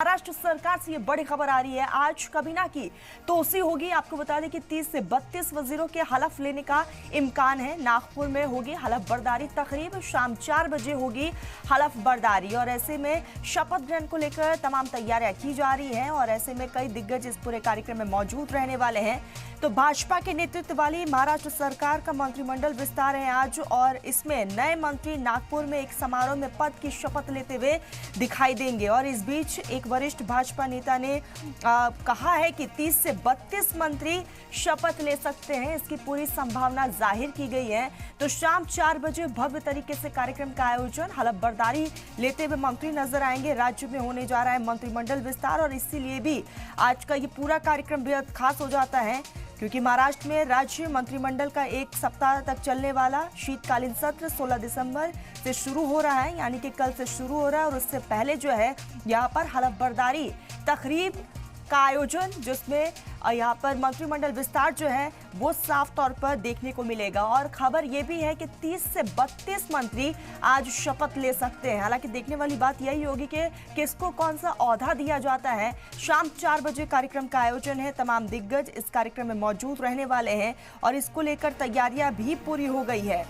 महाराष्ट्र सरकार से ये बड़ी खबर आ रही है। आज काबीना की तोसी होगी। आपको बता दें कि 30 से 32 वजीरों के हलफ लेने का इम्कान है। नागपुर में होगी हलफ बर्दारी तकरीब, शाम 4 बजे होगी हलफ बर्दारी। और ऐसे में शपथ ग्रहण को लेकर तमाम तैयारियां की जा रही हैं और ऐसे में कई दिग्गज इस पूरे कार्यक्रम में मौजूद रहने वाले हैं। तो भाजपा के नेतृत्व वाली महाराष्ट्र सरकार का मंत्रिमंडल विस्तार है आज और इसमें नए मंत्री नागपुर में एक समारोह में पद की शपथ लेते हुए दिखाई देंगे। और इस बीच एक वरिष्ठ भाजपा नेता ने कहा है कि 30 से 32 मंत्री शपथ ले सकते हैं। इसकी पूरी संभावना जाहिर की गई है। तो शाम 4 बजे भव्य तरीके से कार्यक्रम का आयोजन, हलफ बर्दारी लेते हुए मंत्री नजर आएंगे। राज्य में होने जा रहा है मंत्रिमंडल विस्तार और इसीलिए भी आज का ये पूरा कार्यक्रम बेहद खास हो जाता है क्योंकि महाराष्ट्र में राज्य मंत्रिमंडल का एक सप्ताह तक चलने वाला शीतकालीन सत्र 16 दिसंबर से शुरू हो रहा है, यानी कि कल से शुरू हो रहा है। और उससे पहले जो है यहाँ पर हलफ बर्दारी तकरीब का आयोजन, जिसमें यहाँ पर मंत्रिमंडल विस्तार जो है वो साफ तौर पर देखने को मिलेगा। और खबर ये भी है कि 30 से 32 मंत्री आज शपथ ले सकते हैं। हालांकि देखने वाली बात यही होगी कि किसको कौन सा ओहदा दिया जाता है। शाम 4 बजे कार्यक्रम का आयोजन है। तमाम दिग्गज इस कार्यक्रम में मौजूद रहने वाले हैं और इसको लेकर तैयारियां भी पूरी हो गई है।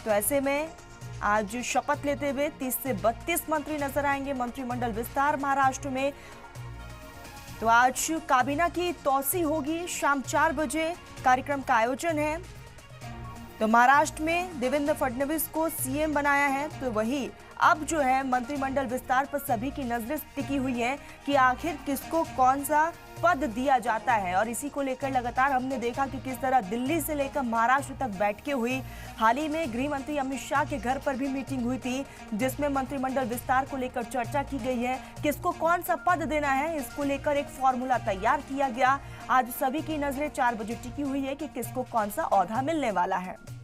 तो ऐसे में आज शपथ लेते हुए 30 से 32 मंत्री नजर आएंगे। मंत्रिमंडल विस्तार महाराष्ट्र में तो आज काबीना की तोसी होगी। शाम 4 बजे कार्यक्रम का आयोजन है। तो महाराष्ट्र में देवेंद्र फडणवीस को सीएम बनाया है, तो वही अब जो है मंत्रिमंडल विस्तार पर सभी की नजरें टिकी हुई हैं कि आखिर किसको कौन सा पद दिया जाता है। और इसी को लेकर लगातार हमने देखा कि किस तरह दिल्ली से लेकर महाराष्ट्र तक बैठकें हुई। हाल ही में गृह मंत्री अमित शाह के घर पर भी मीटिंग हुई थी, जिसमें मंत्रिमंडल विस्तार को लेकर चर्चा की गई है। किसको कौन सा पद देना है, इसको लेकर एक फॉर्मूला तैयार किया गया। आज सभी की नजरें 4 बजे टिकी हुई है कि किसको कौन सा ओहदा मिलने वाला है।